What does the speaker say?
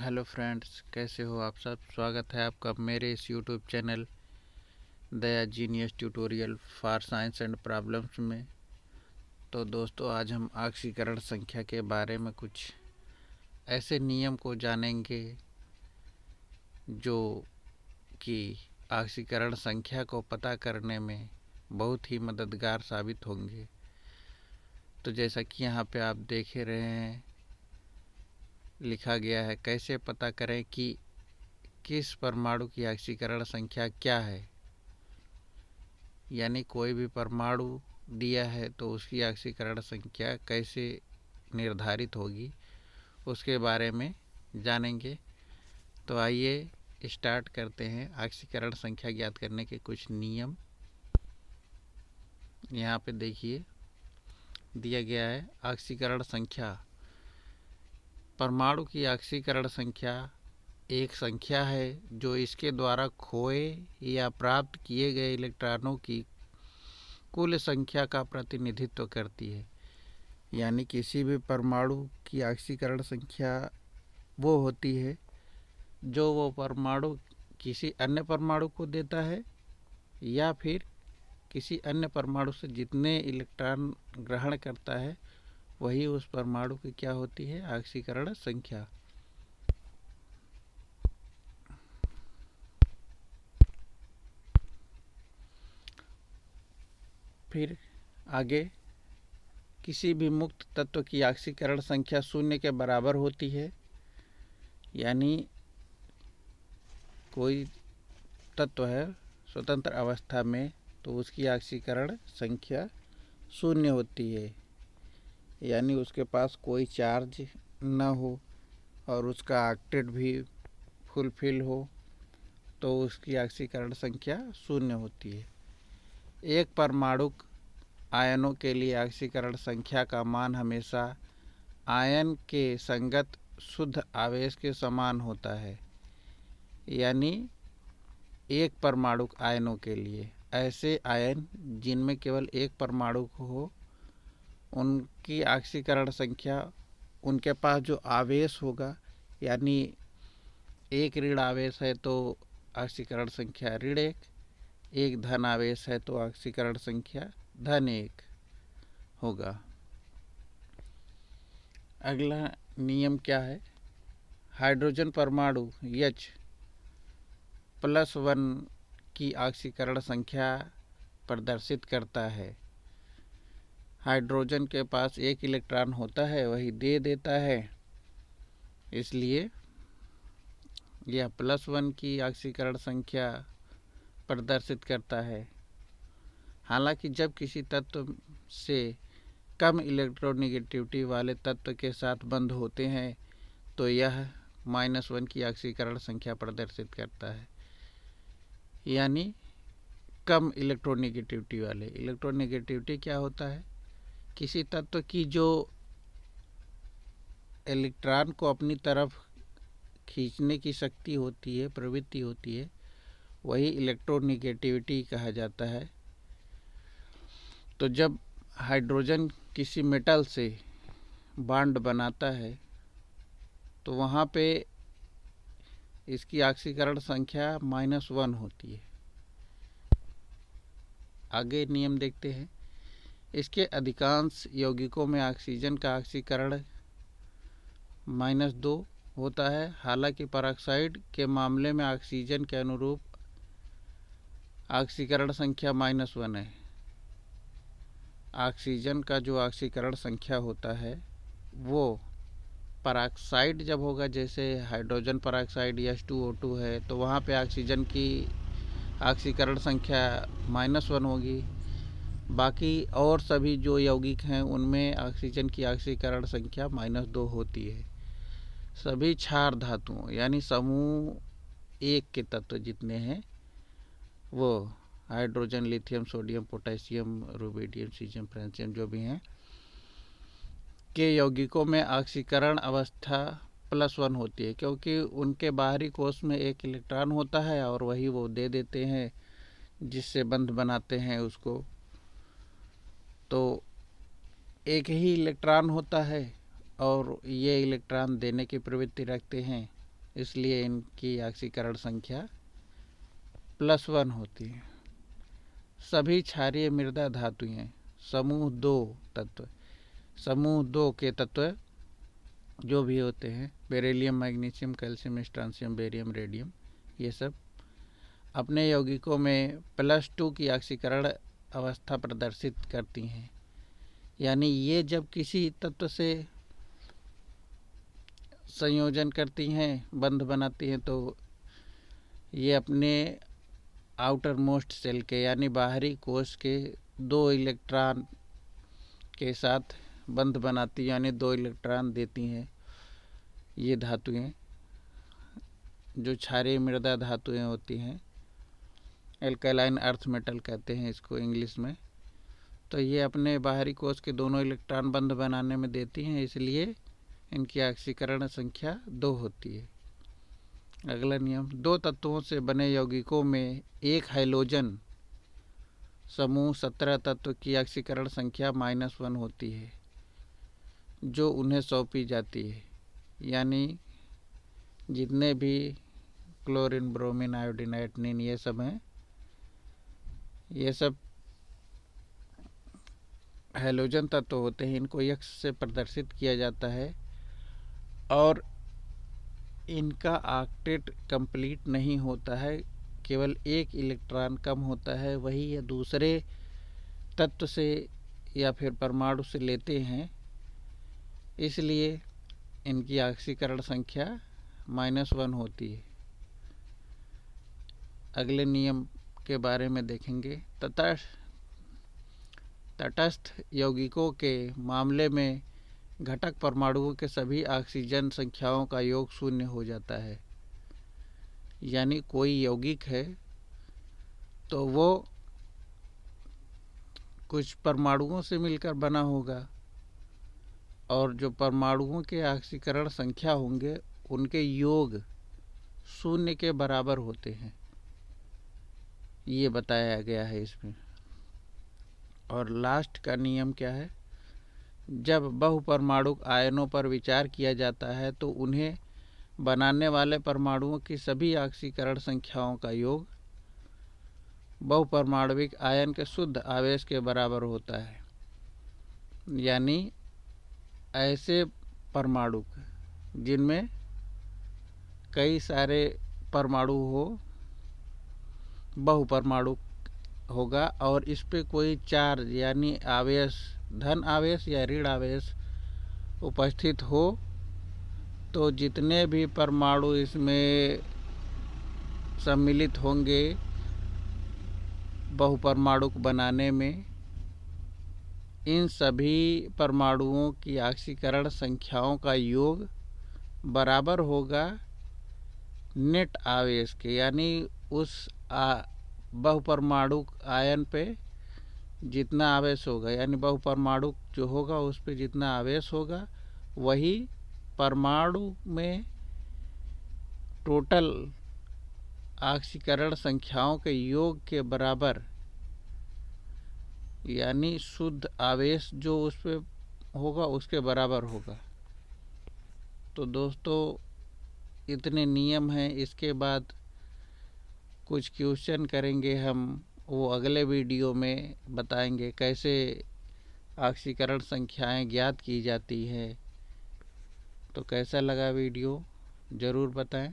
Hello friends, कैसे हो आप सब। स्वागत है आपका मेरे इस YouTube channel Daya genius tutorial for science and problems में। तो दोस्तों, आज हम ऑक्सीकरण संख्या के बारे में कुछ ऐसे नियम को जानेंगे जो कि ऑक्सीकरण संख्या को पता करने में बहुत ही मददगार साबित होंगे। तो जैसा कि यहाँ पे आप देख रहे हैं, लिखा गया है कैसे पता करें कि किस परमाणु की ऑक्सीकरण संख्या क्या है। यानी कोई भी परमाणु दिया है तो उसकी ऑक्सीकरण संख्या कैसे निर्धारित होगी, उसके बारे में जानेंगे। तो आइए स्टार्ट करते हैं। ऑक्सीकरण संख्या ज्ञात करने के कुछ नियम यहाँ पे देखिए दिया गया है। ऑक्सीकरण संख्या, परमाणु की ऑक्सीकरण संख्या एक संख्या है जो इसके द्वारा खोए या प्राप्त किए गए इलेक्ट्रॉनों की कुल संख्या का प्रतिनिधित्व करती है। यानी किसी भी परमाणु की ऑक्सीकरण संख्या वो होती है जो वो परमाणु किसी अन्य परमाणु को देता है या फिर किसी अन्य परमाणु से जितने इलेक्ट्रॉन ग्रहण करता है वही उस परमाणु की क्या होती है, ऑक्सीकरण संख्या। फिर आगे, किसी भी मुक्त तत्व की ऑक्सीकरण संख्या शून्य के बराबर होती है। यानी कोई तत्व है स्वतंत्र अवस्था में तो उसकी ऑक्सीकरण संख्या शून्य होती है। यानी उसके पास कोई चार्ज न हो और उसका ऑक्टेट भी फुलफिल हो तो उसकी ऑक्सीकरण संख्या शून्य होती है। एक परमाणुक आयनों के लिए ऑक्सीकरण संख्या का मान हमेशा आयन के संगत शुद्ध आवेश के समान होता है। यानी एक परमाणुक आयनों के लिए, ऐसे आयन जिनमें केवल एक परमाणु हो, उनकी ऑक्सीकरण संख्या, उनके पास जो आवेश होगा, यानी एक ऋण आवेश है तो ऑक्सीकरण संख्या ऋण एक धन आवेश है तो ऑक्सीकरण संख्या धन एक होगा। अगला नियम क्या है। हाइड्रोजन परमाणु H+1 की ऑक्सीकरण संख्या प्रदर्शित करता है। हाइड्रोजन के पास एक इलेक्ट्रॉन होता है, वही दे देता है, इसलिए यह +1 की ऑक्सीकरण संख्या प्रदर्शित करता है। हालांकि जब किसी तत्व से कम इलेक्ट्रोनेगेटिविटी वाले तत्व के साथ बंध होते हैं तो यह -1 की ऑक्सीकरण संख्या प्रदर्शित करता है। यानी कम इलेक्ट्रोनेगेटिविटी वाले। इलेक्ट्रोनेगेटिविटी क्या होता है, किसी तत्व की जो इलेक्ट्रॉन को अपनी तरफ खींचने की शक्ति होती है, प्रवृत्ति होती है, वही इलेक्ट्रोनेगेटिविटी कहा जाता है। तो जब हाइड्रोजन किसी मेटल से बॉन्ड बनाता है तो वहाँ पे इसकी ऑक्सीकरण संख्या -1 होती है। आगे नियम देखते हैं। इसके अधिकांश यौगिकों में ऑक्सीजन का ऑक्सीकरण -2 होता है। हालांकि पेरोक्साइड के मामले में ऑक्सीजन के अनुरूप ऑक्सीकरण संख्या -1 है। ऑक्सीजन का जो ऑक्सीकरण संख्या होता है वो पेरोक्साइड जब होगा, जैसे हाइड्रोजन पेरोक्साइड H2O2 है, तो वहाँ पे ऑक्सीजन की ऑक्सीकरण संख्या -1 होगी। बाकी और सभी जो यौगिक हैं उनमें ऑक्सीजन की ऑक्सीकरण संख्या -2 होती है। सभी क्षार धातुओं यानी समूह एक के तत्व जितने हैं, वो hydrogen, lithium, sodium, potassium, rubidium, caesium, francium जो भी हैं के यौगिकों में ऑक्सीकरण अवस्था +1 होती है, क्योंकि उनके बाहरी कोश में एक इलेक्ट्रॉन होता है और वही वो दे देते हैं जिससे बंध बनाते हैं उसको। तो एक ही इलेक्ट्रॉन होता है और ये इलेक्ट्रॉन देने की प्रवृत्ति रखते हैं, इसलिए इनकी ऑक्सीकरण संख्या +1 होती है। सभी क्षारीय मृदा धातुएं समूह 2 तत्व, समूह 2 के तत्व जो भी होते हैं, beryllium, magnesium, calcium, strontium, barium, radium, ये सब अपने यौगिकों में +2 की ऑक्सीकरण अवस्था प्रदर्शित करती हैं। यानी ये जब किसी तत्व से संयोजन करती हैं, बंध बनाती हैं, तो ये अपने आउटर मोस्ट सेल के यानी बाहरी कोश के 2 इलेक्ट्रॉन के साथ बंध बनाती, यानी 2 इलेक्ट्रॉन देती हैं। ये धातुएं जो क्षारीय मृदा धातुएं होती हैं, एल्कलाइन अर्थ मेटल कहते हैं इसको इंग्लिश में, तो ये अपने बाहरी कोश के दोनों इलेक्ट्रॉन बंध बनाने में देती हैं, इसलिए इनकी ऑक्सीकरण संख्या 2 होती है। अगला नियम, 2 तत्वों से बने यौगिकों में एक हाइड्रोजन समूह 17 तत्व की ऑक्सीकरण संख्या -1 होती है, जो उन्हें सौंपी जाती है। यानी जितने भी क्लोरीन, ब्रोमीन, आयोडीन, एटनिन ये सब हैं, ये सब हैलोजन तत्व होते हैं। इनको एक्स से प्रदर्शित किया जाता है और इनका ऑक्टेट कंप्लीट नहीं होता है, केवल 1 इलेक्ट्रॉन कम होता है। वही ये दूसरे तत्व से या फिर परमाणु से लेते हैं, इसलिए इनकी ऑक्सीकरण संख्या -1 होती है। अगले नियम के बारे में देखेंगे। तटस्थ यौगिकों के मामले में घटक परमाणुओं के सभी ऑक्सीजन संख्याओं का योग 0 हो जाता है। यानी कोई यौगिक है तो वो कुछ परमाणुओं से मिलकर बना होगा, और जो परमाणुओं के ऑक्सीकरण संख्या होंगे उनके योग 0 के बराबर होते हैं, ये बताया गया है इसमें। और लास्ट का नियम क्या है, जब बहुपरमाणुक आयनों पर विचार किया जाता है तो उन्हें बनाने वाले परमाणुओं की सभी ऑक्सीकरण संख्याओं का योग बहुपरमाणविक आयन के शुद्ध आवेश के बराबर होता है। यानी ऐसे परमाणु जिनमें कई सारे परमाणु हो, बहुपरमाणु होगा, और इस पे कोई चार्ज यानी आवेश, धन आवेश या ऋण आवेश उपस्थित हो, तो जितने भी परमाणु इसमें सम्मिलित होंगे बहुपरमाणु बनाने में, इन सभी परमाणुओं की ऑक्सीकरण संख्याओं का योग बराबर होगा नेट आवेश के, यानी उस बहुपरमाणु आयन पे जितना आवेश होगा, यानी बहुपरमाणु जो होगा उस पे जितना आवेश होगा वही परमाणु में टोटल ऑक्सीकरण संख्याओं के योग के बराबर, यानी शुद्ध आवेश जो उस पे होगा उसके बराबर होगा। तो दोस्तों इतने नियम हैं। इसके बाद कुछ क्वेश्चन करेंगे हम, वो अगले वीडियो में बताएंगे कैसे ऑक्सीकरण संख्याएं ज्ञात की जाती है। तो कैसा लगा वीडियो ज़रूर बताएं।